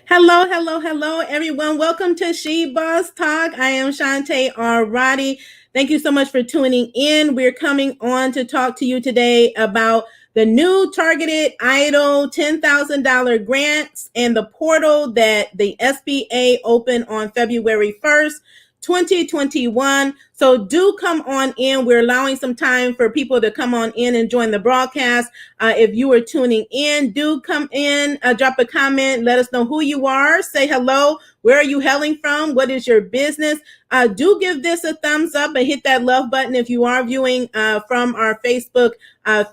Hello, hello, hello, everyone. Welcome to She Boss Talk. I am Shante Roddy. Thank you so much for tuning in. We're coming on to talk to you today about the new targeted EIDL $10,000 grants and the portal that the SBA opened on February 1st. 2021. So do come on in. We're allowing some time for people to come on in and join the broadcast. If you are tuning in, do come in, drop a comment, let us know who you are, say hello, where are you hailing from, what is your business. Do give this a thumbs up and hit that love button if you are viewing from our Facebook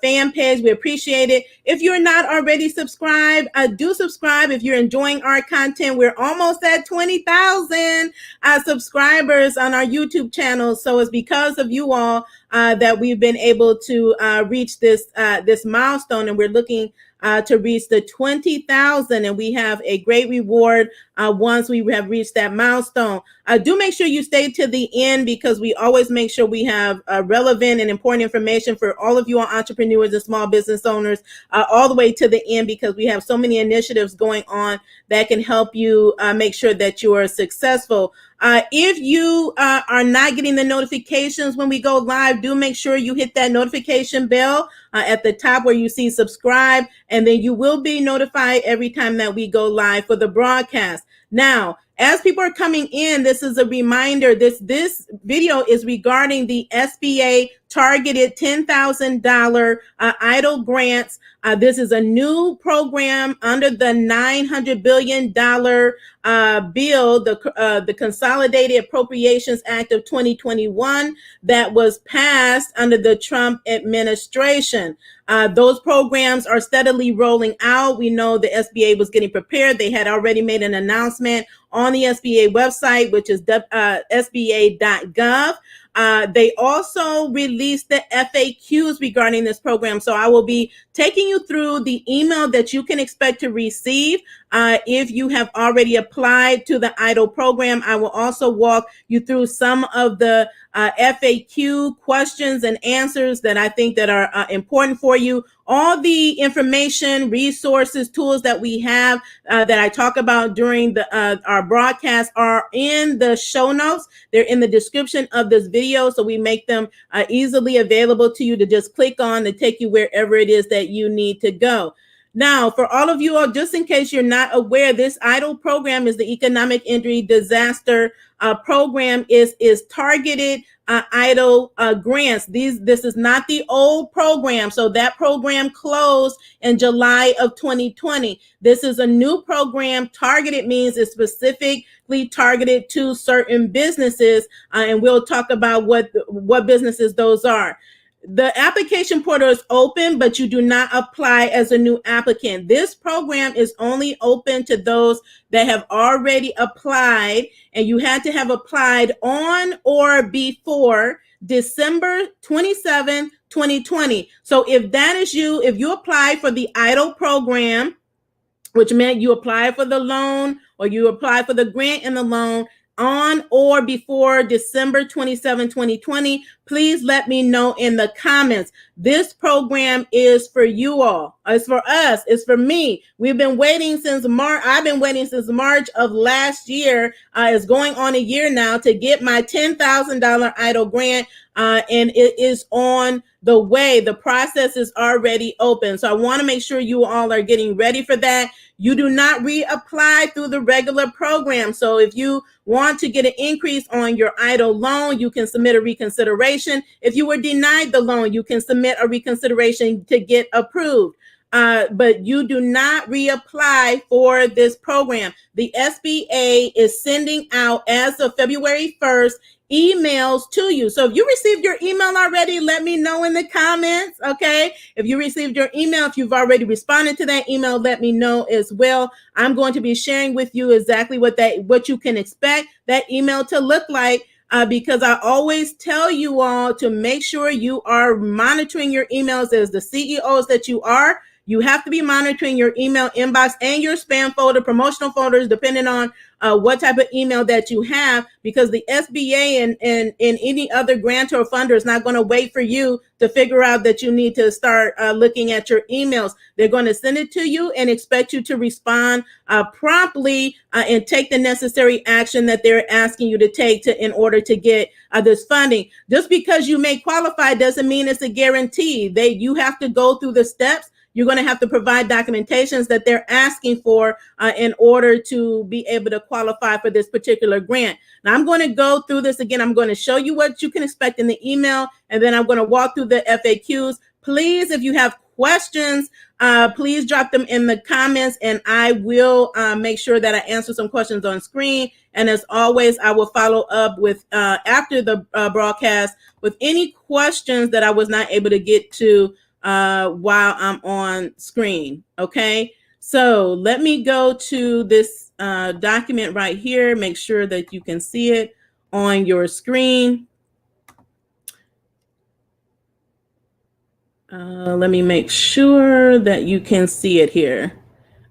fan page. We appreciate it. If you're not already subscribed, do subscribe if you're enjoying our content. We're almost at 20,000 subscribers on our YouTube channel. So it's because of you all that we've been able to reach this milestone, and we're looking to reach the 20,000, and we have a great reward once we have reached that milestone. Do make sure you stay to the end, because we always make sure we have relevant and important information for all of you all entrepreneurs and small business owners all the way to the end, because we have so many initiatives going on that can help you make sure that you are successful. If you are not getting the notifications when we go live, do make sure you hit that notification bell at the top where you see subscribe, and then you will be notified every time that we go live for the broadcast. Now, as people are coming in, this is a reminder. This video is regarding the SBA targeted $10,000 EIDL grants. This is a new program under the $900 billion bill, the Consolidated Appropriations Act of 2021, that was passed under the Trump administration. Those programs are steadily rolling out. We know the SBA was getting prepared. They had already made an announcement on the SBA website, which is sba.gov. They also released the FAQs regarding this program. So I will be taking you through the email that you can expect to receive if you have already applied to the EIDL program. I will also walk you through some of the FAQ questions and answers that I think that are important for you. All the information, resources, tools that we have that I talk about during our broadcast are in the show notes. They're in the description of this video, so we make them easily available to you to just click on to take you wherever it is that you need to go. Now, for all of you all, just in case you're not aware, this EIDL program is the Economic Injury Disaster program. Is targeted EIDL grants. This is not the old program. So that program closed in July of 2020. This is a new program. Targeted means it's specifically targeted to certain businesses, and we'll talk about what businesses those are. The application portal is open, but you do not apply as a new applicant. This program is only open to those that have already applied, and you had to have applied on or before December 27, 2020. So if that is you, if you apply for the EIDL program, which meant you apply for the loan or you apply for the grant and the loan on or before December 27, 2020, please let me know in the comments. This program is for you all. It's for us. It's for me. We've been waiting since March. I've been waiting since March of last year. It's going on a year now to get my $10,000 EIDL grant, and it is on the way. The process is already open. So I want to make sure you all are getting ready for that. You do not reapply through the regular program. So if you want to get an increase on your EIDL loan, you can submit a reconsideration. If you were denied the loan, you can submit a reconsideration to get approved. But you do not reapply for this program. The SBA is sending out, as of February 1st, emails to you. So if you received your email already, let me know in the comments, okay? If you received your email, if you've already responded to that email, let me know as well. I'm going to be sharing with you exactly what you can expect that email to look like, because I always tell you all to make sure you are monitoring your emails as the CEOs that you are. You have to be monitoring your email inbox and your spam folder, promotional folders, depending on what type of email that you have, because the SBA and any other grantor or funder is not going to wait for you to figure out that you need to start looking at your emails. They're going to send it to you and expect you to respond promptly and take the necessary action that they're asking you to take in order to get this funding. Just because you may qualify doesn't mean it's a guarantee. You have to go through the steps. You're going to have to provide documentations that they're asking for in order to be able to qualify for this particular grant. Now, I'm going to go through this again. I'm going to show you what you can expect in the email, and then I'm going to walk through the FAQs. Please, if you have questions, please drop them in the comments, and I will make sure that I answer some questions on screen. And as always, I will follow up with after the broadcast with any questions that I was not able to get to while I'm on screen. Okay, so let me go to this document right here. Make sure that you can see it on your screen. Let me make sure that you can see it here.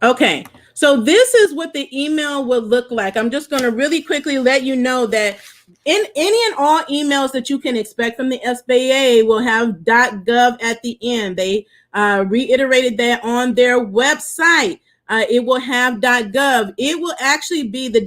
Okay, so this is what the email will look like. I'm just going to really quickly let you know that in any and all emails that you can expect from the SBA will have .gov at the end. They reiterated that on their website. It will have .gov. It will actually be the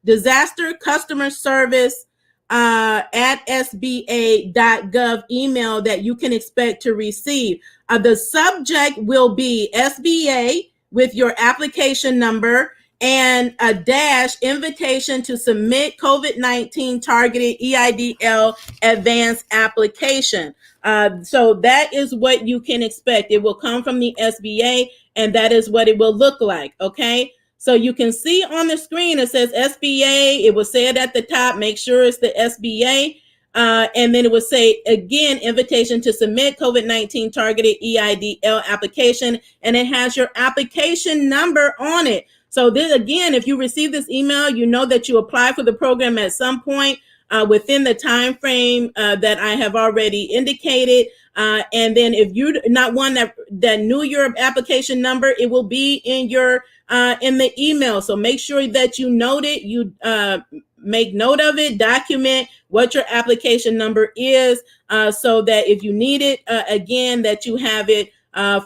disaster customer service at SBA.gov email that you can expect to receive. The subject will be SBA with your application number and a dash invitation to submit COVID-19 targeted EIDL advanced application. So that is what you can expect. It will come from the SBA, and that is what it will look like. Okay. So you can see on the screen, it says SBA. It will say it at the top. Make sure it's the SBA. And then it will say, again, invitation to submit COVID-19 targeted EIDL application. And it has your application number on it. So this, again, if you receive this email, you know that you apply for the program at some point within the time frame that I have already indicated. And then if you're not one that knew your application number, it will be in your in the email. So make sure that you note it, you make note of it, document what your application number is so that if you need it again, that you have it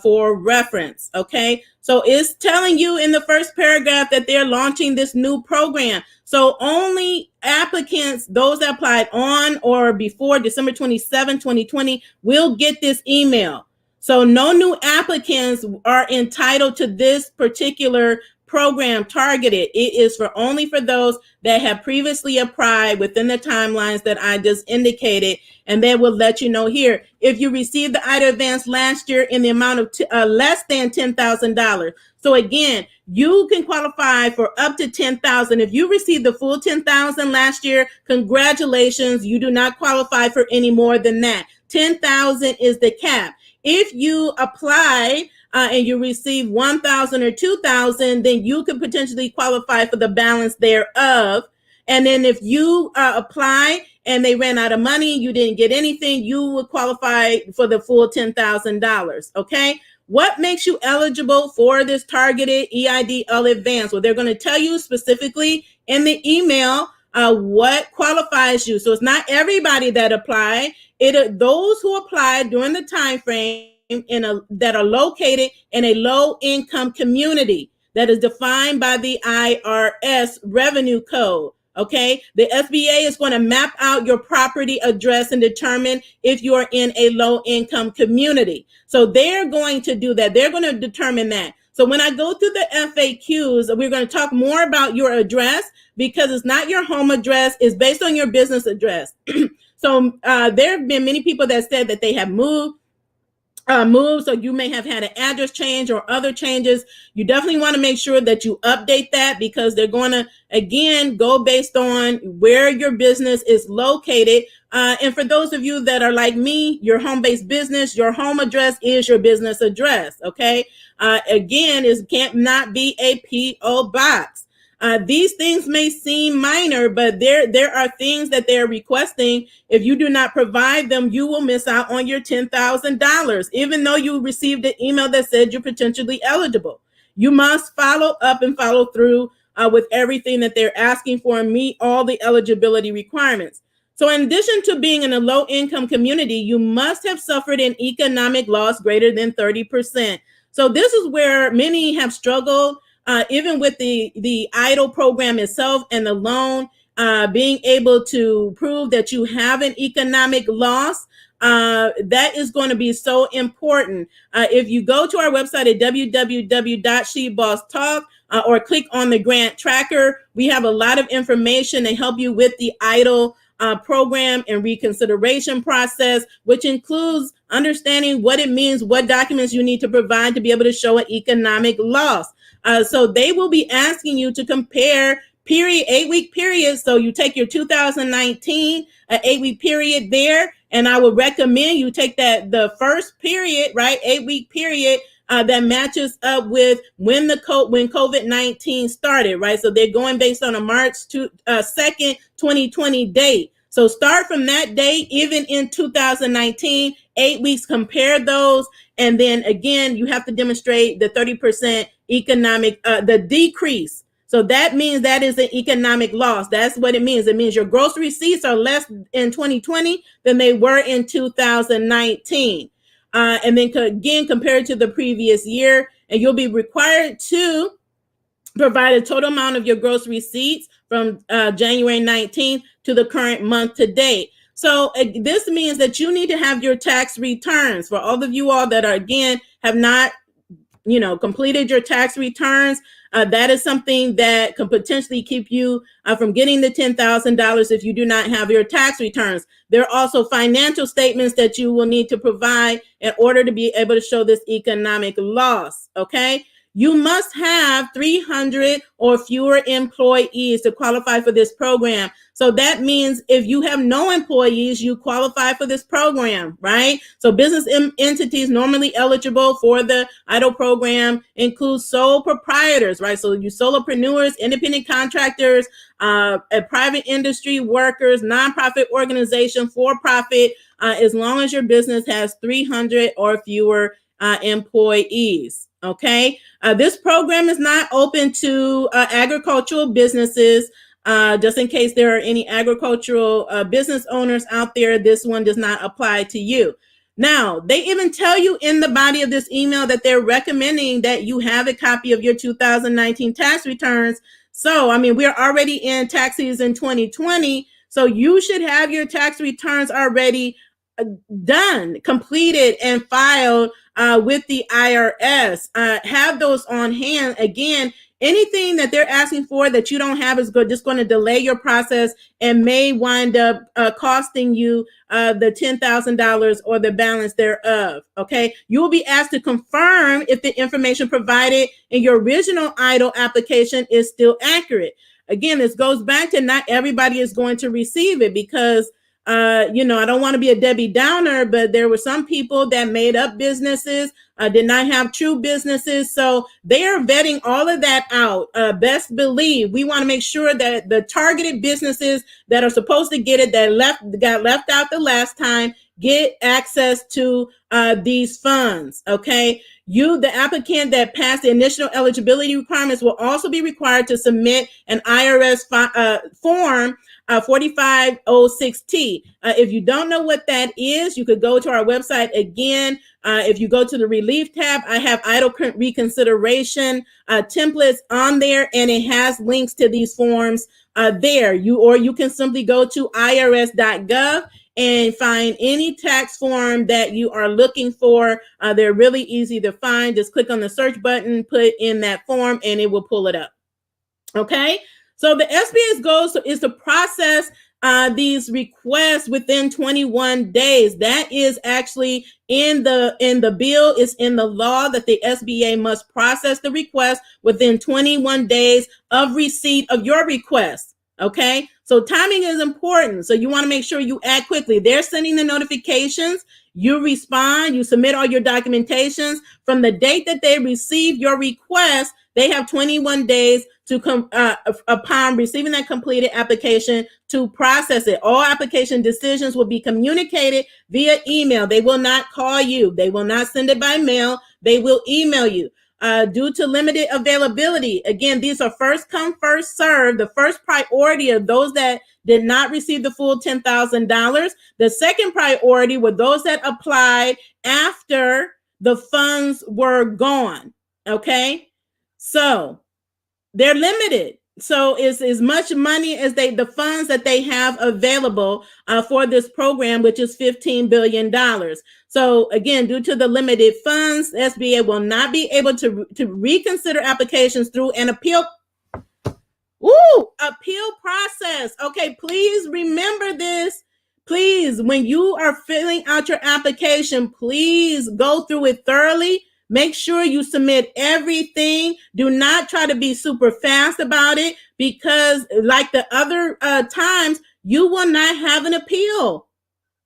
for reference. Okay. So it's telling you in the first paragraph that they're launching this new program. So only applicants, those that applied on or before December 27, 2020 will get this email. So no new applicants are entitled to this particular program targeted. It is only for those that have previously applied within the timelines that I just indicated, and they will let you know here. If you received the EIDL advance last year in the amount of less than $10,000. So again, you can qualify for up to $10,000. If you received the full $10,000 last year, congratulations. You do not qualify for any more than that. $10,000 is the cap. If you apply and you receive $1,000 or $2,000, then you could potentially qualify for the balance thereof. And then if you apply and they ran out of money, you didn't get anything, you would qualify for the full $10,000. Okay. What makes you eligible for this targeted EIDL advance? Well, they're going to tell you specifically in the email what qualifies you. So it's not everybody that applied. Those who applied during the time frame that are located in a low income community that is defined by the IRS revenue code. Okay, the SBA is going to map out your property address and determine if you are in a low income community. So they're going to do that. They're going to determine that. So when I go through the FAQs, we're going to talk more about your address because it's not your home address. It's based on your business address. So there have been many people that said that they have moved, so you may have had an address change or other changes. You definitely want to make sure that you update that because they're going to, again, go based on where your business is located. And for those of you that are like me, your home-based business, your home address is your business address, okay? Again, it can't not be a P.O. box. These things may seem minor, but there are things that they're requesting. If you do not provide them, you will miss out on your $10,000, even though you received an email that said you're potentially eligible. You must follow up and follow through with everything that they're asking for and meet all the eligibility requirements. So in addition to being in a low-income community, you must have suffered an economic loss greater than 30%. So this is where many have struggled, even with the EIDL program itself and the loan, being able to prove that you have an economic loss. That is going to be so important. If you go to our website at www.shebosstalk or click on the grant tracker, we have a lot of information to help you with the EIDL program and reconsideration process, which includes understanding what it means, what documents you need to provide to be able to show an economic loss. So they will be asking you to compare 8-week period. So you take your 2019 8-week period there, and I would recommend you take the first period, right, 8-week period, that matches up with when COVID-19 started, right? So they're going based on a March 2nd, 2020 date. So start from that date, even in 2019, 8 weeks, compare those. And then again, you have to demonstrate the 30% economic, the decrease. So that means that is an economic loss. That's what it means. It means your gross receipts are less in 2020 than they were in 2019. And then again, compared to the previous year, and you'll be required to provide a total amount of your gross receipts from January 19th to the current month to date. So this means that you need to have your tax returns. For all of you all that are, again, have not, completed your tax returns, that is something that can potentially keep you from getting the $10,000 if you do not have your tax returns. There are also financial statements that you will need to provide in order to be able to show this economic loss, okay? You must have 300 or fewer employees to qualify for this program. So that means if you have no employees, you qualify for this program, right? So business entities normally eligible for the EIDL program include sole proprietors, right? So you solopreneurs, independent contractors, private industry workers, nonprofit organization, for-profit, as long as your business has 300 or fewer employees. Okay. This program is not open to agricultural businesses. Just in case there are any agricultural business owners out there, this one does not apply to you. Now, they even tell you in the body of this email that they're recommending that you have a copy of your 2019 tax returns. So, we're already in tax season 2020. So you should have your tax returns already done, completed, and filed with the IRS. Have those on hand. Again, anything that they're asking for that you don't have is just going to delay your process and may wind up costing you the $10,000 or the balance thereof. Okay, you will be asked to confirm if the information provided in your original EIDL application is still accurate. Again, this goes back to not everybody is going to receive it because I don't want to be a Debbie Downer, but there were some people that made up businesses, did not have true businesses. So they are vetting all of that out. Best believe we want to make sure that the targeted businesses that are supposed to get it, that got left out the last time, get access to these funds. Okay. The applicant that passed the initial eligibility requirements will also be required to submit an IRS form 4506T. If you don't know what that is, you could go to our website again. If you go to the relief tab, I have EIDL reconsideration templates on there, and it has links to these forms there. You can simply go to irs.gov and find any tax form that you are looking for. They're really easy to find. Just click on the search button, put in that form, and it will pull it up. Okay. So the SBA's goal is to process these requests within 21 days. That is actually in the bill. It's in the law that the SBA must process the request within 21 days of receipt of your request. Okay, so timing is important. So you want to make sure you act quickly. They're sending the notifications. You respond. You submit all your documentations. From the date that they receive your request, they have 21 days upon receiving that completed application to process it. All application decisions will be communicated via email. They will not call you. They will not send it by mail. They will email you. Due to limited availability, again, these are first come, first serve. The first priority of those that did not receive the full $10,000. The second priority were those that applied after the funds were gone. Okay, so they're limited. So it's as much money as the funds that they have available for this program, which is $15 billion. So again, due to the limited funds, SBA will not be able to reconsider applications through an appeal process. Okay, please remember this. Please, when you are filling out your application, please go through it thoroughly. Make sure you submit everything. Do not try to be super fast about it, because like the other times, you will not have an appeal.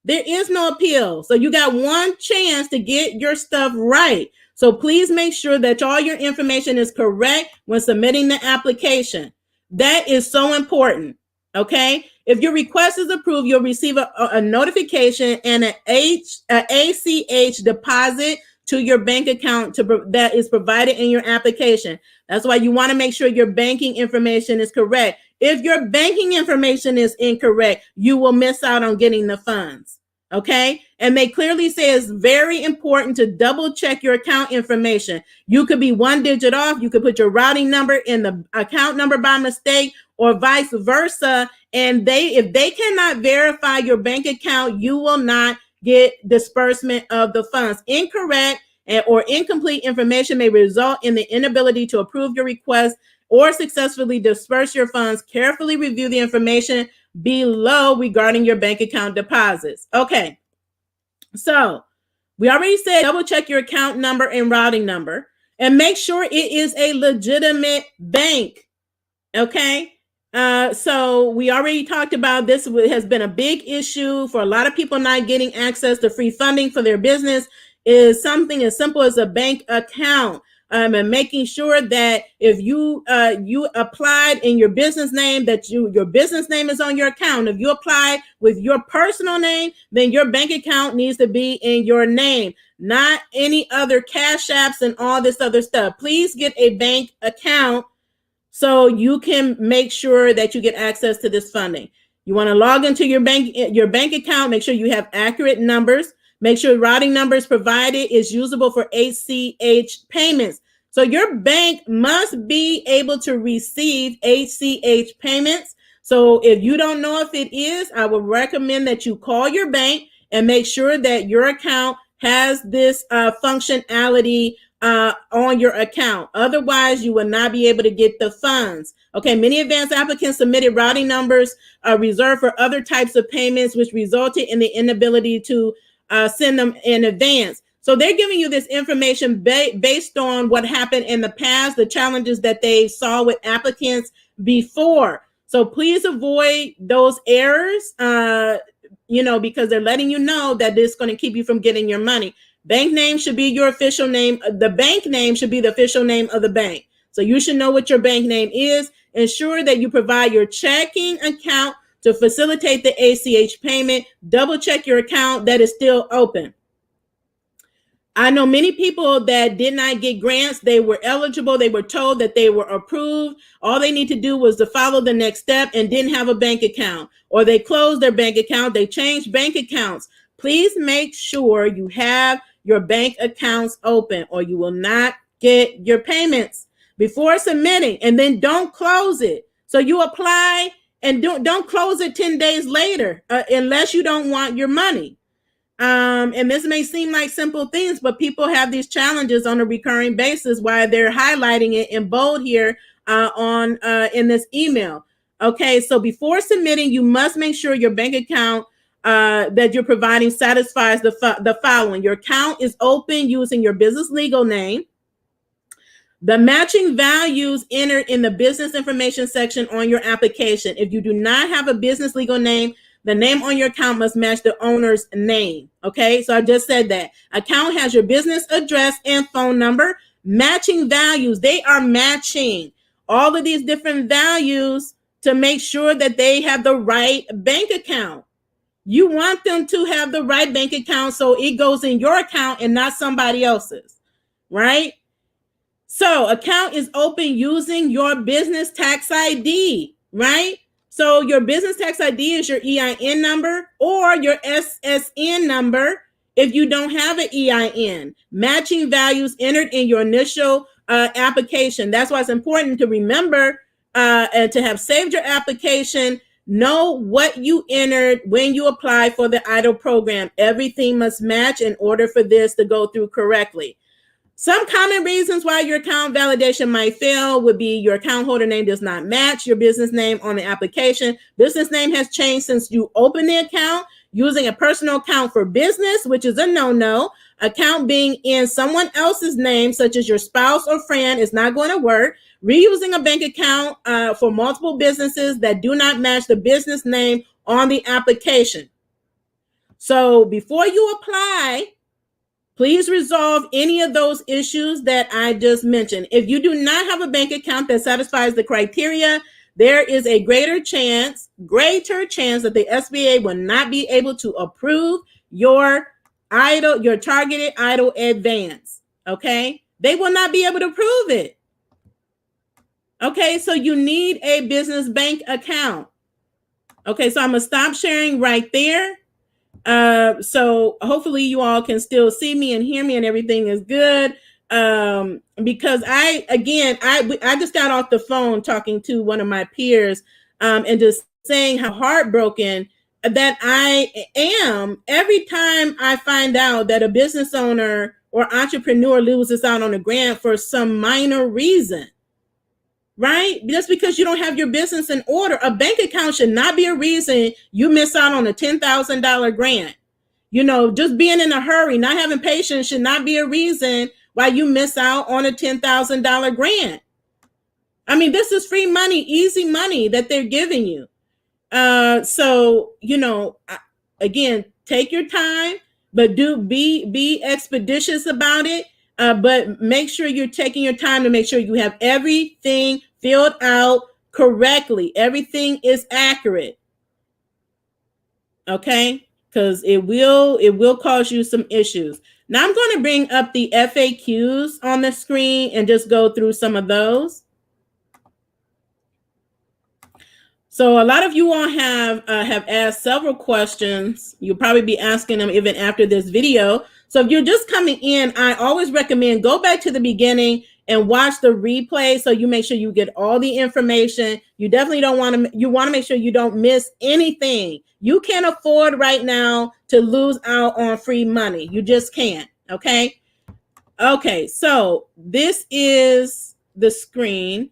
There is no appeal. So you got one chance to get your stuff right. So please make sure that all your information is correct when submitting the application. That is so important. Okay. If your request is approved, you'll receive a notification and an ACH deposit to your bank account that is provided in your application. That's why you want to make sure your banking information is correct. If your banking information is incorrect, you will miss out on getting the funds. Okay. And they clearly say it's very important to double check your account information. You could be one digit off. You could put your routing number in the account number by mistake, or vice versa. And if they cannot verify your bank account, you will not get disbursement of the funds. Incorrect or incomplete information may result in the inability to approve your request or successfully disperse your funds. Carefully review the information below regarding your bank account deposits. Okay, so we already said double check your account number and routing number, and make sure it is a legitimate bank. Okay. So we already talked about this. It has been a big issue for a lot of people not getting access to free funding for their business. Is something as simple as a bank account. And making sure that if you applied in your business name, that your business name is on your account. If you apply with your personal name, then your bank account needs to be in your name, not any other cash apps and all this other stuff. Please get a bank account so you can make sure that you get access to this funding. You want to log into your bank account. Make sure you have accurate numbers. Make sure routing numbers provided is usable for ACH payments. So your bank must be able to receive ACH payments. So if you don't know if it is, I would recommend that you call your bank and make sure that your account has this functionality on your account. Otherwise, you will not be able to get the funds. Okay, many advanced applicants submitted routing numbers reserved for other types of payments, which resulted in the inability to send them in advance. So they're giving you this information based on what happened in the past, the challenges that they saw with applicants before. So please avoid those errors, because they're letting you know that this is going to keep you from getting your money. Bank name should be your official name. The bank name should be the official name of the bank. So you should know what your bank name is. Ensure that you provide your checking account to facilitate the ACH payment. Double check your account that is still open. I know many people that did not get grants. They were eligible. They were told that they were approved. All they need to do was to follow the next step and didn't have a bank account, or they closed their bank account. They changed bank accounts. Please make sure you have your bank accounts open, or you will not get your payments before submitting. And then don't close it. So you apply and don't close it 10 days later unless you don't want your money. And this may seem like simple things, but people have these challenges on a recurring basis, while they're highlighting it in bold here in this email. Okay, so before submitting, you must make sure your bank account that you're providing satisfies the following. Your account is open using your business legal name. The matching values entered in the business information section on your application. If you do not have a business legal name, the name on your account must match the owner's name. Okay, so I just said that. Account has your business address and phone number. Matching values, they are matching. all of these different values to make sure that they have the right bank account. You want them to have the right bank account so it goes in your account and not somebody else's, right? So account is open using your business tax ID, right? So your business tax ID is your EIN number or your SSN number if you don't have an EIN. Matching values entered in your initial application. That's why it's important to remember and to have saved your application. Know what you entered when you apply for the EIDL program. Everything must match in order for this to go through correctly. Some common reasons why your account validation might fail would be your account holder name does not match your business name on the application. Business name has changed since you opened the account. Using a personal account for business, which is a no-no. Account being in someone else's name, such as your spouse or friend, is not going to work. Reusing a bank account for multiple businesses that do not match the business name on the application. So before you apply, please resolve any of those issues that I just mentioned. If you do not have a bank account that satisfies the criteria, there is a greater chance that the SBA will not be able to approve your targeted EIDL advance. Okay, they will not be able to approve it. Okay, so you need a business bank account. Okay, so I'm gonna stop sharing right there. So hopefully you all can still see me and hear me and everything is good. Because I just got off the phone talking to one of my peers, and just saying how heartbroken that I am every time I find out that a business owner or entrepreneur loses out on a grant for some minor reason. Right? Just because you don't have your business in order. A bank account should not be a reason you miss out on a $10,000 grant. You know, just being in a hurry, not having patience should not be a reason why you miss out on a $10,000 grant. I mean, this is free money, easy money that they're giving you. So, you know, again, take your time, but be expeditious about it. But make sure you're taking your time to make sure you have everything filled out correctly. Everything is accurate. Okay? Because it will cause you some issues. Now I'm going to bring up the FAQs on the screen and just go through some of those. So a lot of you all have asked several questions. You'll probably be asking them even after this video. So if you're just coming in, I always recommend go back to the beginning and watch the replay so you make sure you get all the information. You definitely want to make sure you don't miss anything. You can't afford right now to lose out on free money. You just can't, okay? Okay, so this is the screen.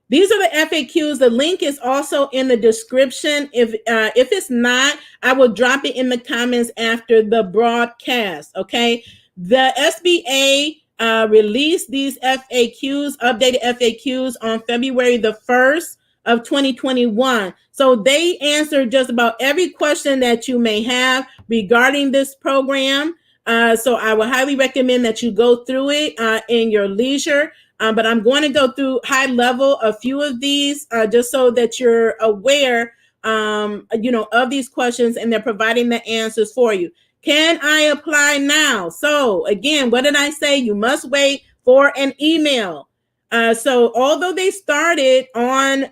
These are the FAQs. The link is also in the description. If it's not, I will drop it in the comments after the broadcast, okay? The SBA released these FAQs, updated FAQs on February the 1st of 2021. So they answered just about every question that you may have regarding this program. So I would highly recommend that you go through it in your leisure. But I'm going to go through high level a few of these just so that you're aware, of these questions, and they're providing the answers for you. Can I apply now? So again, what did I say? You must wait for an email. So although they started on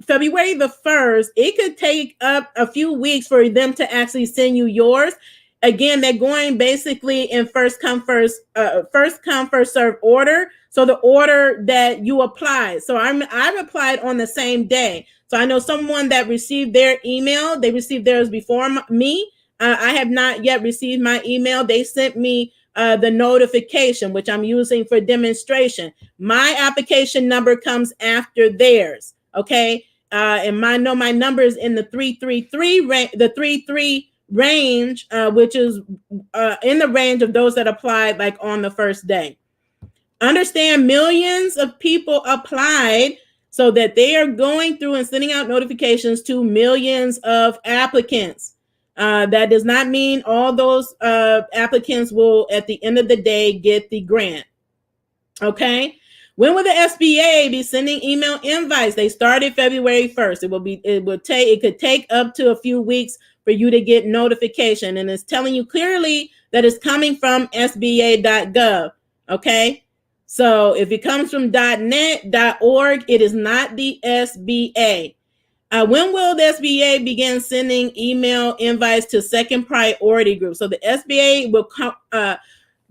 February the 1st, it could take up a few weeks for them to actually send you yours. Again, they're going basically in first come, first serve order. So the order that you apply. So I've applied on the same day. So I know someone that received their email. They received theirs before me. I have not yet received my email. They sent me the notification, which I'm using for demonstration. My application number comes after theirs. Okay. And my number is in the 333 range, which is in the range of those that applied like on the first day. Understand millions of people applied, so that they are going through and sending out notifications to millions of applicants. That does not mean all those applicants will, at the end of the day, get the grant. Okay. When will the SBA be sending email invites? They started February 1st. It could take up to a few weeks for you to get notification, and it's telling you clearly that it's coming from SBA.gov. Okay, so if it comes from .net.org, it is not the SBA. When will the SBA begin sending email invites to second priority groups? So the SBA will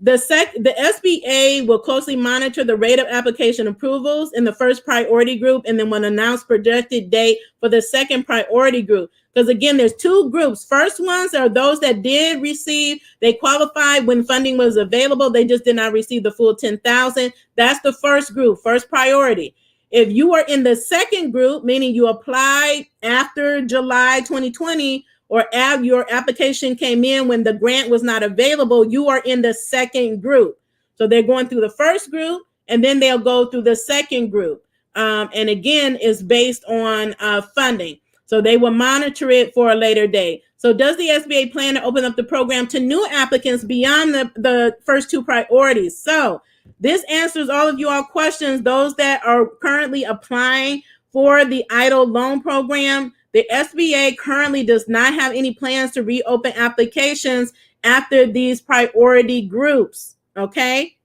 the SBA will closely monitor the rate of application approvals in the first priority group, and then will announce projected date for the second priority group. Because again, there's two groups. First ones are those that did receive, they qualified when funding was available. They just did not receive the full 10,000. That's the first group, first priority. If you are in the second group, meaning you applied after July 2020, or your application came in when the grant was not available, you are in the second group. So they're going through the first group, and then they'll go through the second group. And again, it's based on funding. So they will monitor it for a later date. So does the SBA plan to open up the program to new applicants beyond the first two priorities? So this answers all of your questions. Those that are currently applying for the EIDL Loan program, the SBA currently does not have any plans to reopen applications after these priority groups. Okay.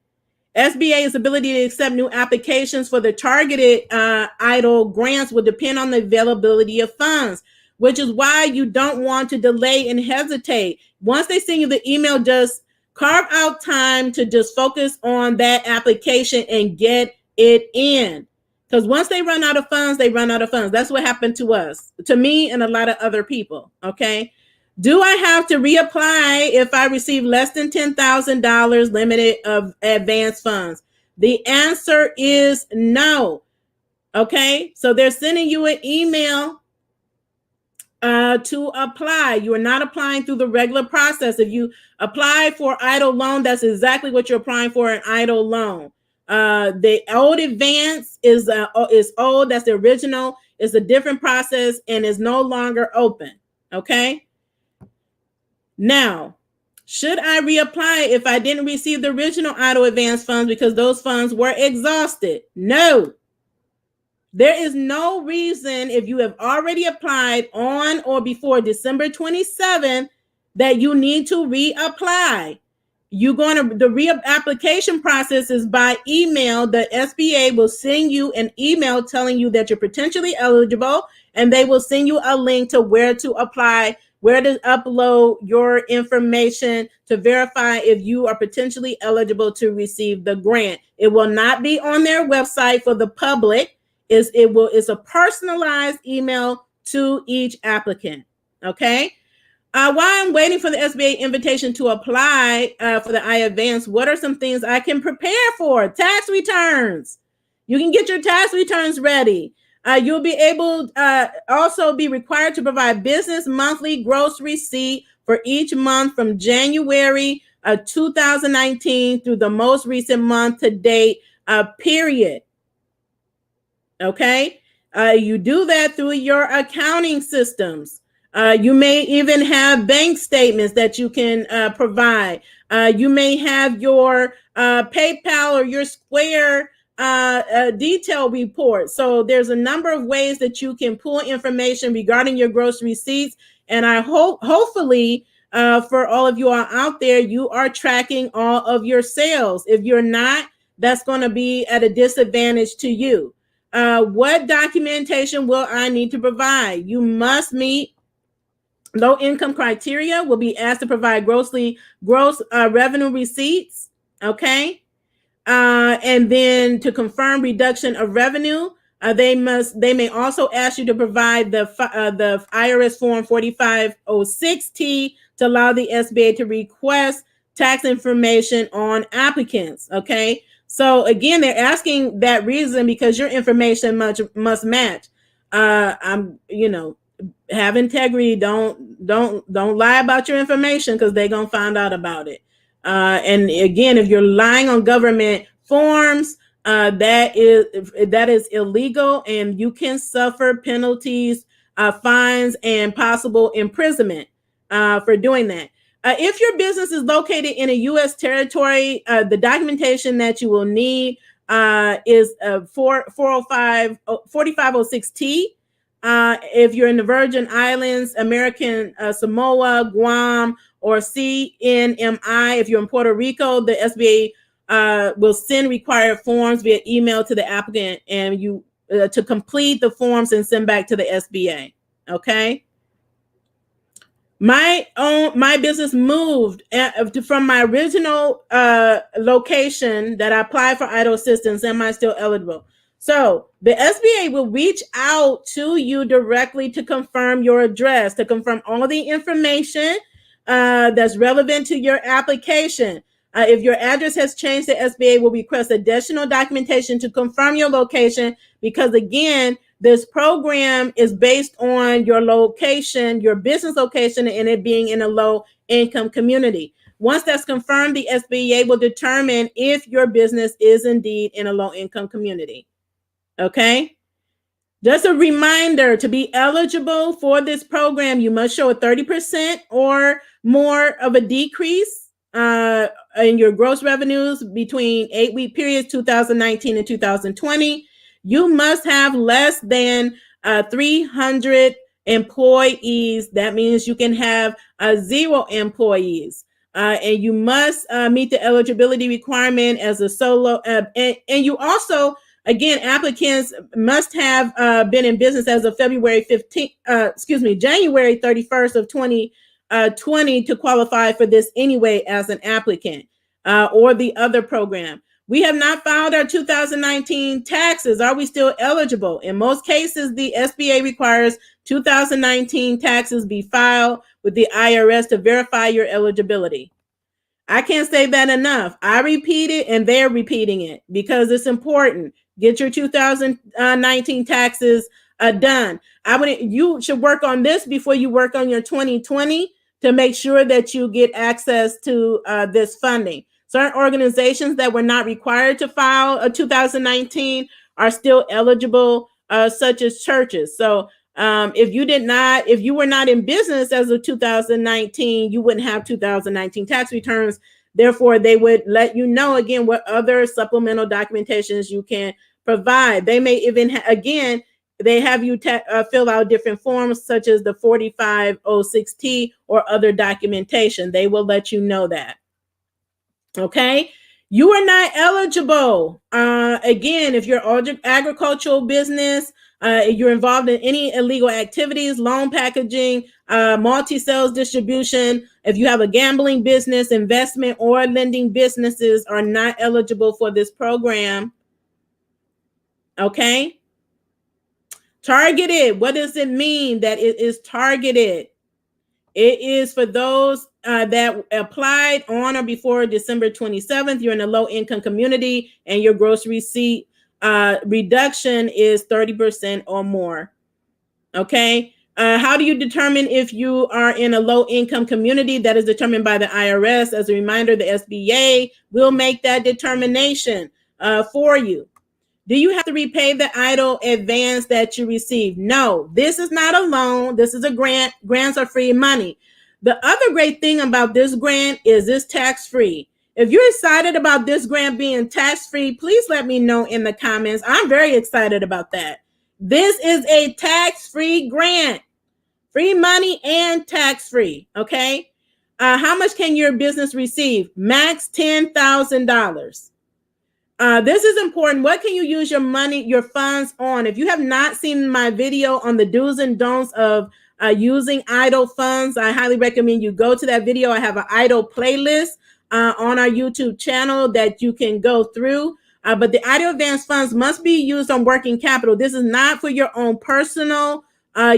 SBA's ability to accept new applications for the targeted EIDL grants will depend on the availability of funds, which is why you don't want to delay and hesitate. Once they send you the email, just carve out time to just focus on that application and get it in. Because once they run out of funds, they run out of funds. That's what happened to us, to me, and a lot of other people. Okay. Do I have to reapply if I receive less than $10,000 limited of advance funds? The answer is no. Okay. So they're sending you an email to apply. You are not applying through the regular process. If you apply for EIDL Loan, that's exactly what you're applying for, an EIDL Loan. The old advance is old. That's the original. It's a different process and is no longer open. Okay. Now, should I reapply if I didn't receive the original EIDL advance funds because those funds were exhausted? No. There is no reason, if you have already applied on or before December 27th, that you need to reapply. The reapplication process is by email. The SBA will send you an email telling you that you're potentially eligible, and they will send you a link to where to apply, where to upload your information to verify if you are potentially eligible to receive the grant. It will not be on their website for the public. It's a personalized email to each applicant. Okay. While I'm waiting for the SBA invitation to apply for the iAdvance, what are some things I can prepare for? Tax returns. You can get your tax returns ready. You'll be able also be required to provide business monthly gross receipt for each month from January 2019 through the most recent month to date period. Okay. You do that through your accounting systems. You may even have bank statements that you can provide. You may have your PayPal or your Square detail report. So there's a number of ways that you can pull information regarding your gross receipts. And I hopefully for all of you all out there, you are tracking all of your sales. If you're not, that's going to be at a disadvantage to you. What documentation will I need to provide? You must meet low income criteria. Will be asked to provide gross revenue receipts. Okay. And then to confirm reduction of revenue, they may also ask you to provide the IRS form 4506T to allow the SBA to request tax information on applicants. Okay. So again, they're asking that reason because your information must match. Have integrity. Don't lie about your information because they're gonna find out about it. And again, if you're lying on government forms, that is illegal, and you can suffer penalties, fines, and possible imprisonment for doing that. If your business is located in a U.S. territory, the documentation that you will need is 4506T. If you're in the Virgin Islands, American Samoa, Guam, or CNMI, if you're in Puerto Rico, the SBA will send required forms via email to the applicant, and you to complete the forms and send back to the SBA. Okay. My business moved from my original location that I applied for EIDL assistance. Am I still eligible? So the SBA will reach out to you directly to confirm your address, to confirm all the information that's relevant to your application. If your address has changed, the SBA will request additional documentation to confirm your location, because again, this program is based on your location, your business location, and it being in a low income community. Once that's confirmed, the SBA will determine if your business is indeed in a low income community. Okay. Just a reminder, to be eligible for this program, you must show a 30% or more of a decrease in your gross revenues between 8-week periods, 2019 and 2020. You must have less than 300 employees. That means you can have 0 employees. And you must meet the eligibility requirement as a solo. And you also, again, applicants must have been in business as of January 31st of 2020 to qualify for this anyway as an applicant or the other program. We have not filed our 2019 taxes. Are we still eligible? In most cases, the SBA requires 2019 taxes be filed with the IRS to verify your eligibility. I can't say that enough. I repeat it and they're repeating it because it's important. Get your 2019 taxes done. You should work on this before you work on your 2020 to make sure that you get access to this funding. Certain organizations that were not required to file a 2019 are still eligible, such as churches. So if you were not in business as of 2019, you wouldn't have 2019 tax returns. Therefore, they would let you know again what other supplemental documentations you can provide. They may even they have you fill out different forms such as the 4506T or other documentation. They will let you know that. Okay. You are not eligible. Again, if you're agricultural business, you're involved in any illegal activities, loan packaging, multi-sales distribution, if you have a gambling business, investment, or lending businesses are not eligible for this program. Okay. Targeted. What does it mean that it is targeted? It is for those that applied on or before December 27th. You're in a low income community and your gross receipt reduction is 30% or more. Okay. How do you determine if you are in a low income community? That is determined by the IRS. As a reminder, the SBA will make that determination for you. Do you have to repay the EIDL advance that you received? No, this is not a loan. This is a grant. Grants are free money. The other great thing about this grant is it's tax-free. If you're excited about this grant being tax-free, please let me know in the comments. I'm very excited about that. This is a tax-free grant. Free money and tax-free, okay? How much can your business receive? Max $10,000. This is important. What can you use your money, your funds on? If you have not seen my video on the do's and don'ts of using EIDL funds, I highly recommend you go to that video. I have an EIDL playlist on our YouTube channel that you can go through. But the EIDL advanced funds must be used on working capital. This is not for your own personal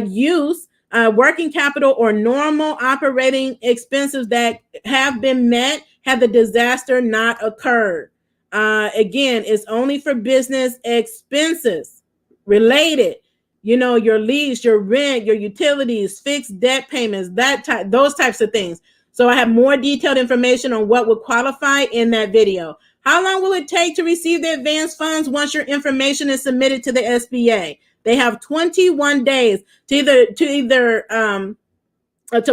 use. Working capital or normal operating expenses that have been met had the disaster not occurred. Again, it's only for business expenses related, your lease, your rent, your utilities, fixed debt payments, those types of things. So I have more detailed information on what would qualify in that video. How long will it take to receive the advanced funds once your information is submitted to the SBA? They have 21 days to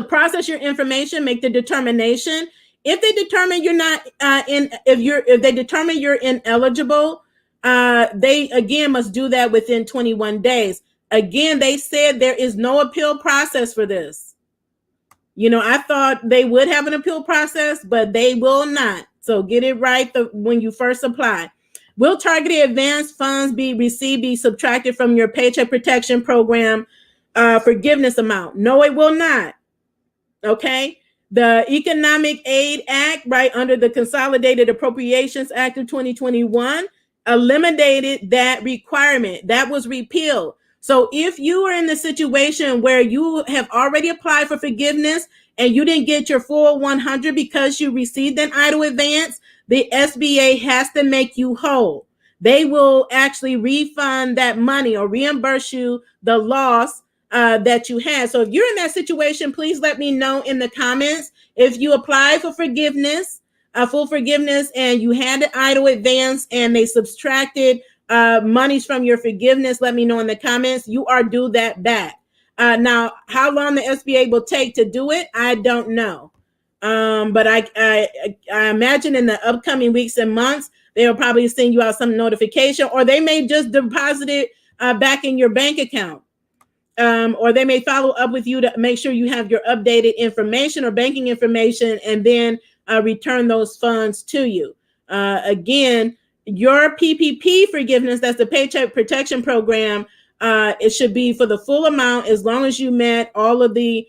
process your information, make the determination. If they determine you're not if they determine you're ineligible, they again must do that within 21 days. Again, they said there is no appeal process for this. You know, I thought they would have an appeal process, but they will not. So get it right when you first apply. Will targeted advanced funds be subtracted from your Paycheck Protection Program forgiveness amount? No, it will not. Okay. The Economic Aid Act, right under the Consolidated Appropriations Act of 2021, eliminated that requirement. That was repealed. So if you are in the situation where you have already applied for forgiveness and you didn't get your full 100 because you received an EIDL advance, the SBA has to make you whole. They will actually refund that money or reimburse you the loss that you had. So if you're in that situation, please let me know in the comments. If you apply for forgiveness, full forgiveness, and you had the EIDL advance and they subtracted monies from your forgiveness, let me know in the comments. You are due that back. Now, how long the SBA will take to do it, I don't know. But I imagine in the upcoming weeks and months, they'll probably send you out some notification, or they may just deposit it back in your bank account. Or they may follow up with you to make sure you have your updated information or banking information, and then return those funds to you. Again, your PPP forgiveness, that's the Paycheck Protection Program, it should be for the full amount as long as you met all of the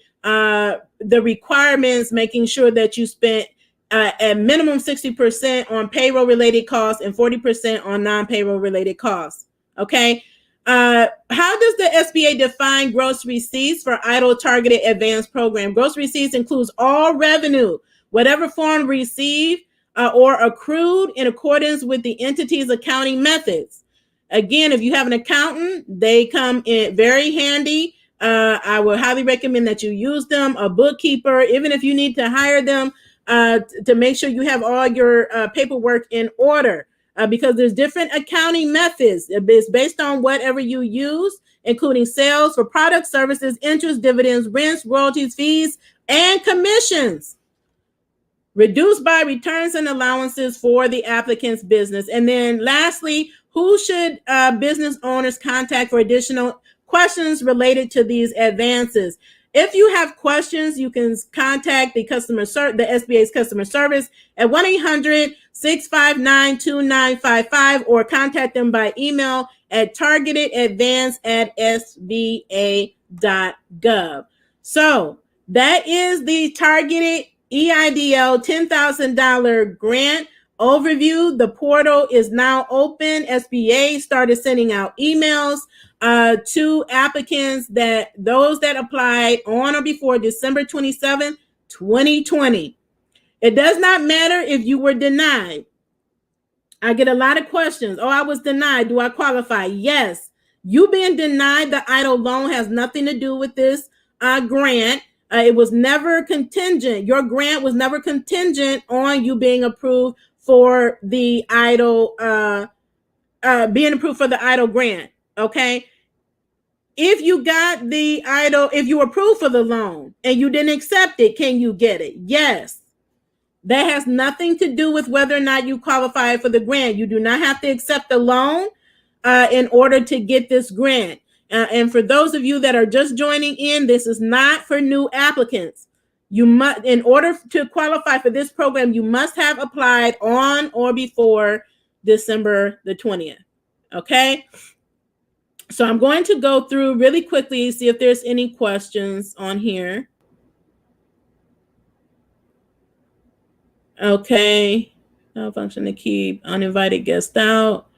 requirements, making sure that you spent at minimum 60% on payroll-related costs and 40% on non-payroll-related costs. Okay. How does the SBA define gross receipts for EIDL Targeted Advanced Program? Gross receipts includes all revenue, whatever form received or accrued in accordance with the entity's accounting methods. Again, if you have an accountant, they come in very handy. I would highly recommend that you use them, a bookkeeper, even if you need to hire them to make sure you have all your paperwork in order. Because there's different accounting methods. It's based on whatever you use, including sales for products, services, interest, dividends, rents, royalties, fees, and commissions, reduced by returns and allowances for the applicant's business. And then lastly, who should business owners contact for additional questions related to these advances? If you have questions, you can contact the SBA's customer service at 1-800-659-2955 or contact them by email at targetedadvance@sba.gov. So that is the targeted EIDL $10,000 grant overview. The portal is now open. SBA started sending out emails to applicants, those that applied on or before December 27, 2020. It does not matter if you were denied. I get a lot of questions. Oh, I was denied. Do I qualify? Yes. You being denied the EIDL loan has nothing to do with this grant. It was never contingent. Your grant was never contingent on you being approved for the EIDL, being approved for the EIDL grant. Okay. If you got the EIDL, if you approved for the loan and you didn't accept it, can you get it? Yes. That has nothing to do with whether or not you qualify for the grant. You do not have to accept the loan in order to get this grant. And for those of you that are just joining in, this is not for new applicants. You must, in order to qualify for this program, you must have applied on or before December the 20th. Okay. So I'm going to go through really quickly, see if there's any questions on here. Okay. No function to keep uninvited guests out.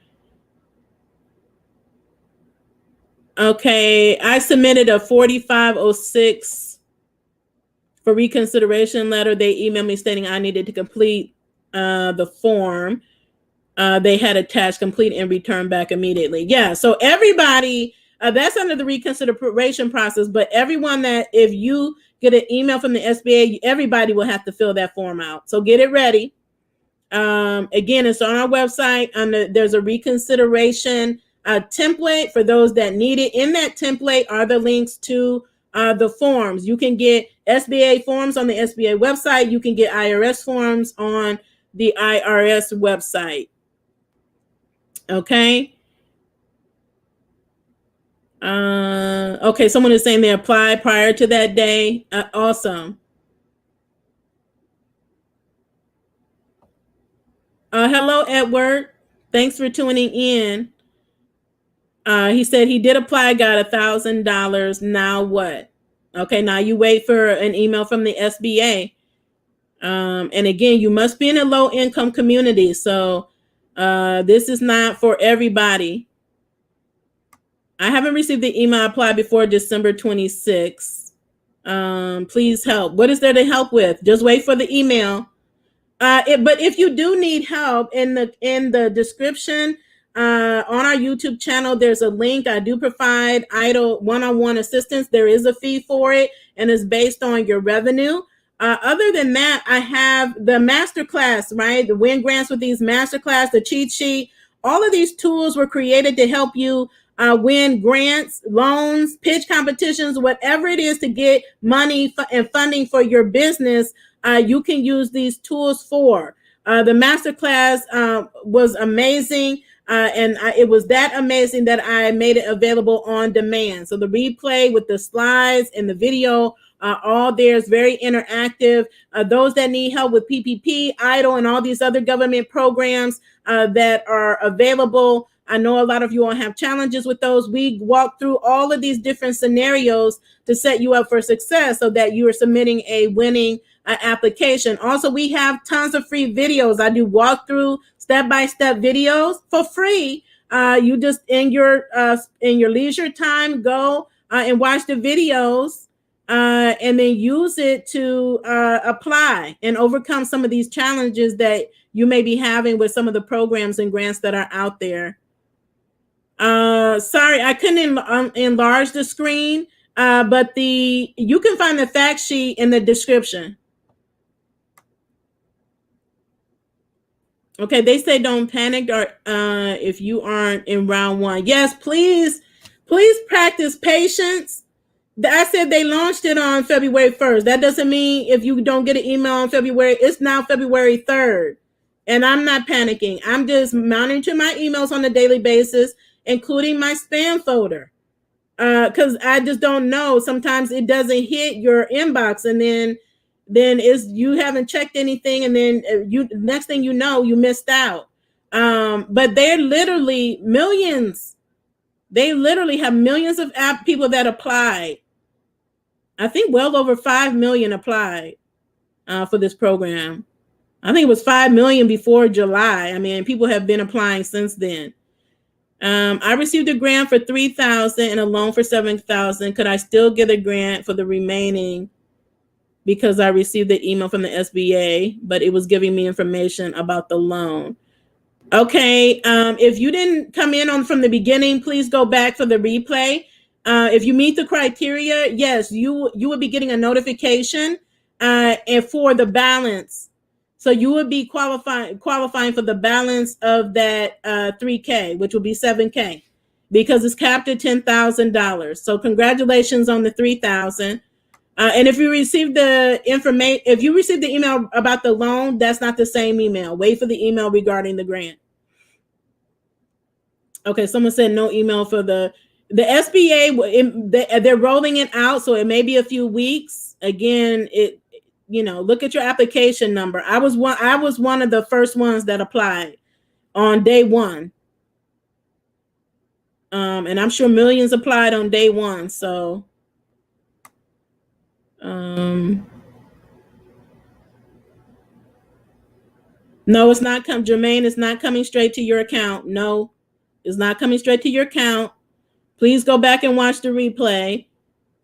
Okay. I submitted a 4506 for reconsideration letter. They emailed me stating I needed to complete the form. They had attached complete and return back immediately. Yeah, so everybody, that's under the reconsideration process, but everyone that, if you get an email from the SBA, everybody will have to fill that form out. So get it ready. Again, it's on our website. There's a reconsideration template for those that need it. In that template are the links to the forms. You can get SBA forms on the SBA website. You can get IRS forms on the IRS website. Okay. Okay, someone is saying they applied prior to that day. Awesome. Hello, Edward. Thanks for tuning in. He said he did apply, got $1,000. Now what? Okay, now you wait for an email from the SBA. And again, you must be in a low income community. So this is not for everybody. I haven't received the email. I applied before December 26th. Please help. What is there to help with? Just wait for the email. But if you do need help, in the description on our YouTube channel, there's a link. I do provide EIDL one-on-one assistance. There is a fee for it, and it's based on your revenue. Other than that, I have the Masterclass, right? The win grants with these Masterclass, the cheat sheet. All of these tools were created to help you win grants, loans, pitch competitions, whatever it is to get money and funding for your business. You can use these tools for. The Masterclass was amazing. It was that amazing that I made it available on demand. So the replay with the slides and the video, all there is very interactive. Those that need help with PPP, EIDL, and all these other government programs that are available. I know a lot of you all have challenges with those. We walk through all of these different scenarios to set you up for success so that you are submitting a winning application. Also, we have tons of free videos. I do walkthrough step-by-step videos for free. You just in your leisure time, go and watch the videos and then use it to apply and overcome some of these challenges that you may be having with some of the programs and grants that are out there. Sorry, I couldn't enlarge the screen, but you can find the fact sheet in the description. Okay, they say don't panic or if you aren't in round one. Yes, please practice patience. I said they launched it on February 1st. That doesn't mean if you don't get an email on February, it's now February 3rd. And I'm not panicking. I'm just monitoring my emails on a daily basis, including my spam folder. Because I just don't know. Sometimes it doesn't hit your inbox, and then you haven't checked anything, and then next thing you know, you missed out. But they're literally millions. They literally have millions of people that applied. I think well over 5 million applied for this program. I think it was 5 million before July. I mean, people have been applying since then. I received a grant for $3,000 and a loan for $7,000. Could I still get a grant for the remaining? Because I received the email from the SBA, but it was giving me information about the loan. Okay, if you didn't come in from the beginning, please go back for the replay. If you meet the criteria, yes, you would be getting a notification and for the balance. So you would be qualifying for the balance of that $3K, which will be $7K, because it's capped at $10,000. So congratulations on the $3,000. And if you receive the email about the loan, that's not the same email. Wait for the email regarding the grant. Okay, someone said no email for the SBA. They're rolling it out, so it may be a few weeks. Again, look at your application number. I was one of the first ones that applied on day one. And I'm sure millions applied on day one. So no, it's not Jermaine, it's not coming straight to your account. No, it's not coming straight to your account. Please go back and watch the replay.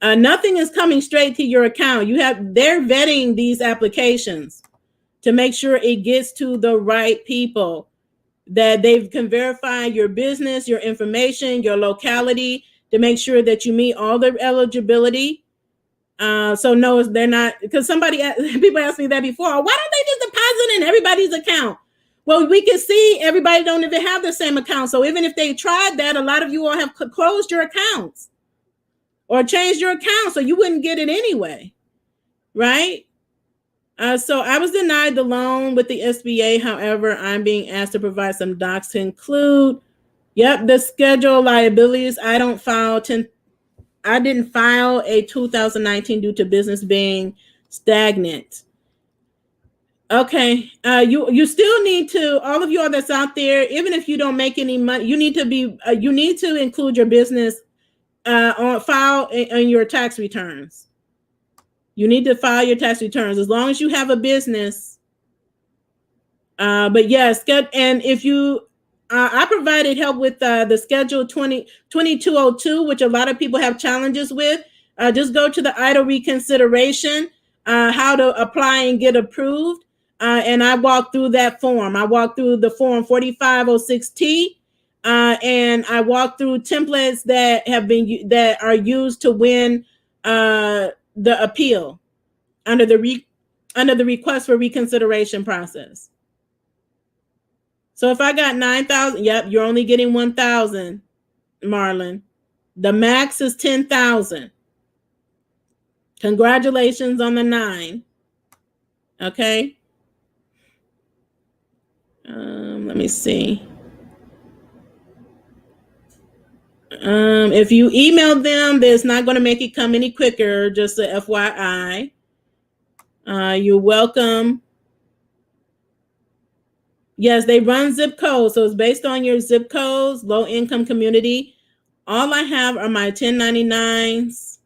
Nothing is coming straight to your account. They're vetting these applications to make sure it gets to the right people, that they can verify your business, your information, your locality, to make sure that you meet all the eligibility. So no, they're not, because people asked me that before. Why don't they just deposit in everybody's account? Well, we can see everybody don't even have the same account. So even if they tried that, a lot of you all have closed your accounts or changed your account, so you wouldn't get it anyway, right? So I was denied the loan with the SBA. However, I'm being asked to provide some docs to include Yep, the schedule liabilities. I didn't file a 2019 due to business being stagnant. Okay, you still need to, all of you all that's out there, even if you don't make any money, you need to include your business on your tax returns. You need to file your tax returns as long as you have a business. But yes, and if you, I provided help with the schedule 2202, which a lot of people have challenges with. Just go to the EIDL reconsideration, how to apply and get approved. And I walked through that form. I walked through the form 4506T, and I walked through templates that are used to win the appeal under the request for reconsideration process. So if I got 9,000, yep, you're only getting 1,000, Marlon. The max is 10,000. Congratulations on the 9. Okay. Let me see. If you email them, it's not going to make it come any quicker. Just a FYI. You're welcome. Yes, they run zip codes. So it's based on your zip codes, low income community. All I have are my 1099s.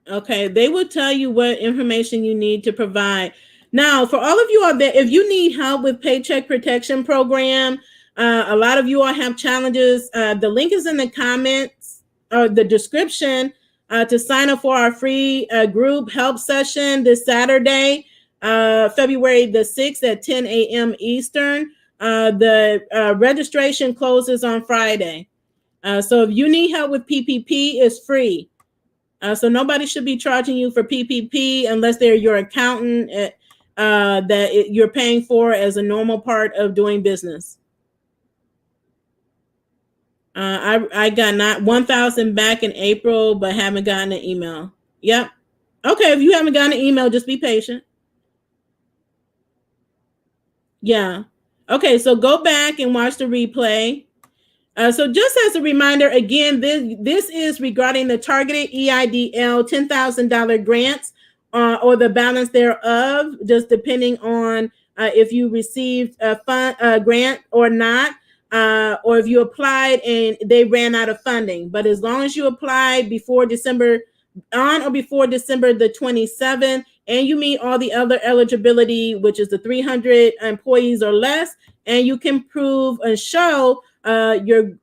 Okay, they will tell you what information you need to provide. Now, for all of you out there, if you need help with Paycheck Protection Program, a lot of you all have challenges. The link is in the comments or the description to sign up for our free group help session this Saturday, February the 6th at 10 a.m. Eastern. The registration closes on Friday. So if you need help with PPP, it's free. So nobody should be charging you for PPP unless they're your accountant you're paying for as a normal part of doing business. I got not 1,000 back in April, but haven't gotten an email. Yep. Okay, if you haven't gotten an email, just be patient. Yeah. Okay, so go back and watch the replay. So just as a reminder, again, this is regarding the targeted EIDL $10,000 grants or the balance thereof, just depending on if you received a grant or not, or if you applied and they ran out of funding. But as long as you applied before December, on or before December the 27th, and you meet all the other eligibility, which is the 300 employees or less, and you can prove and show your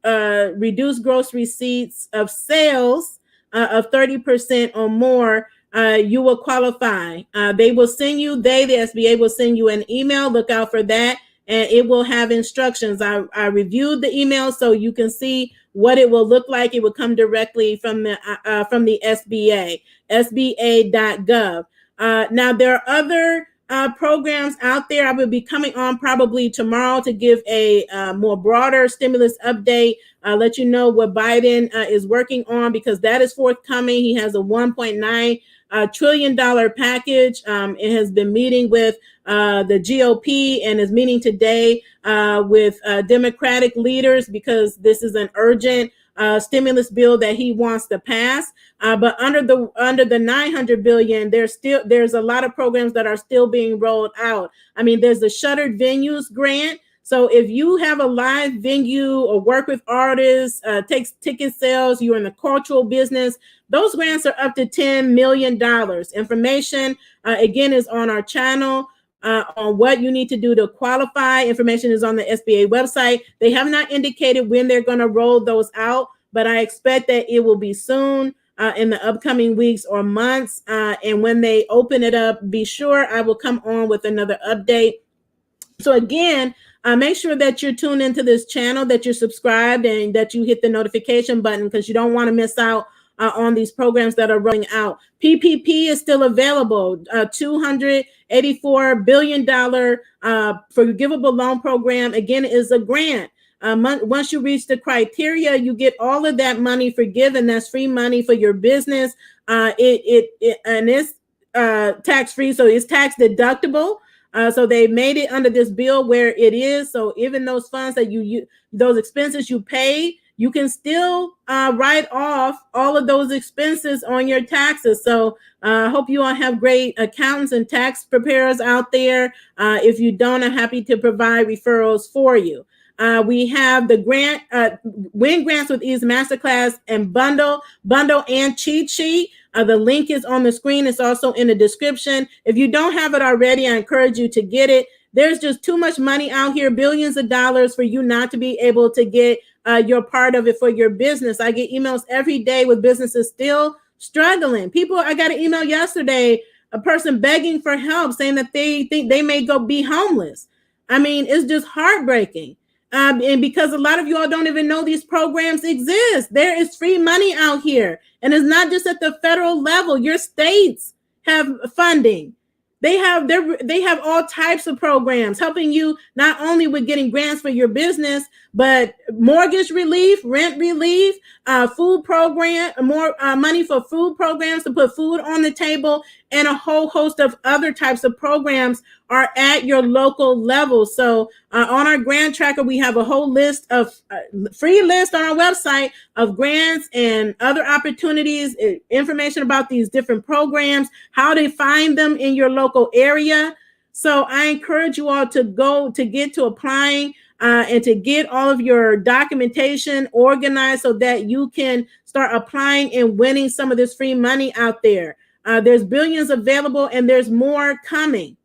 reduced gross receipts of sales of 30% or more, you will qualify. They will send you, the SBA will send you an email. Look out for that. And it will have instructions. I reviewed the email so you can see what it will look like. It will come directly from the SBA, sba.gov. Now, there are other programs out there. I will be coming on probably tomorrow to give a more broader stimulus update. Let you know what Biden is working on, because that is forthcoming. He has a $1.9 trillion package. It has been meeting with the GOP and is meeting today with Democratic leaders, because this is an urgent stimulus bill that he wants to pass. But under the 900 billion, there's a lot of programs that are still being rolled out. I mean, there's the shuttered venues grant. So if you have a live venue or work with artists, takes ticket sales, you're in the cultural business, those grants are up to $10 million. Information, again, is on our channel. On what you need to do to qualify. Information is on the SBA website. They have not indicated when they're going to roll those out, but I expect that it will be soon in the upcoming weeks or months. And when they open it up, be sure I will come on with another update. So again, make sure that you're tuned into this channel, that you're subscribed, and that you hit the notification button, because you don't want to miss out on these programs that are rolling out. PPP is still available. $284 billion Forgivable Loan Program, again, is a grant. Once you reach the criteria, you get all of that money forgiven. That's free money for your business. And it's tax-free, so it's tax deductible. So they made it under this bill where it is. So even those funds that those expenses you pay, you can still write off all of those expenses on your taxes. So I hope you all have great accountants and tax preparers out there. If you don't, I'm happy to provide referrals for you. We have the grant, Win Grants with Ease Masterclass and bundle and cheat sheet. The link is on the screen. It's also in the description. If you don't have it already, I encourage you to get it. There's just too much money out here, billions of dollars, for you not to be able to get your part of it for your business. I get emails every day with businesses still struggling. I got an email yesterday, a person begging for help, saying that they think they may go be homeless. I mean, it's just heartbreaking. And because a lot of you all don't even know these programs exist, there is free money out here. And it's not just at the federal level. Your states have funding. They have all types of programs helping you not only with getting grants for your business, but mortgage relief, rent relief, food program, more money for food programs to put food on the table, and a whole host of other types of programs are at your local level. So on our grant tracker, we have a whole list of free list on our website of grants and other opportunities, information about these different programs, how to find them in your local area. So I encourage you all to get to applying and to get all of your documentation organized so that you can start applying and winning some of this free money out there. There's billions available and there's more coming.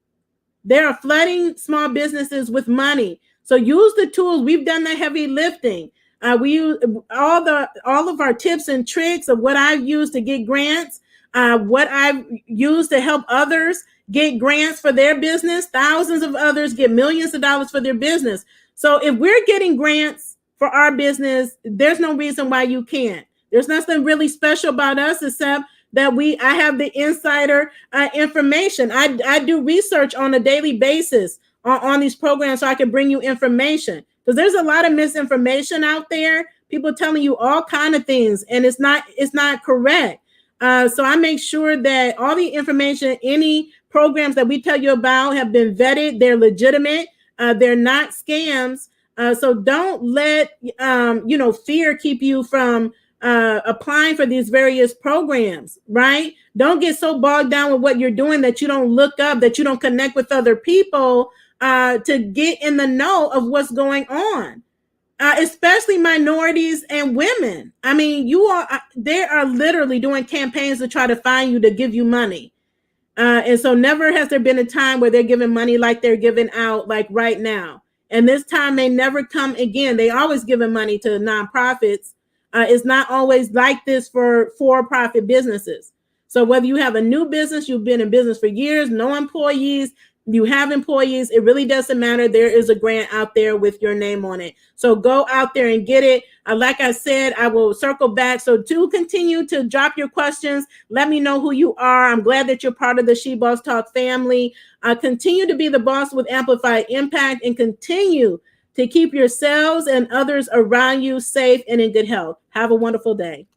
They're flooding small businesses with money. So use the tools. We've done the heavy lifting. We use all of our tips and tricks of what I've used to get grants, what I've used to help others get grants for their business. Thousands of others get millions of dollars for their business. So if we're getting grants for our business, there's no reason why you can't. There's nothing really special about us except that I have the insider information. I do research on a daily basis on these programs so I can bring you information, because there's a lot of misinformation out there. People telling you all kind of things, and it's not correct. So I make sure that all the information, any programs that we tell you about, have been vetted. They're legitimate. They're not scams. So don't let fear keep you from applying for these various programs, right? Don't get so bogged down with what you're doing that you don't look up, that you don't connect with other people to get in the know of what's going on, especially minorities and women. I mean, they are literally doing campaigns to try to find you, to give you money. And so never has there been a time where they're giving money like they're giving out like right now. And this time may never come again. They always giving money to nonprofits. It's not always like this for for-profit businesses. So whether you have a new business, you've been in business for years, no employees, you have employees, it really doesn't matter. There is a grant out there with your name on it. So go out there and get it. Like I said, I will circle back. So to continue to drop your questions, let me know who you are. I'm glad that you're part of the She Boss Talk family. Continue to be the boss with amplified impact, and continue to keep yourselves and others around you safe and in good health. Have a wonderful day.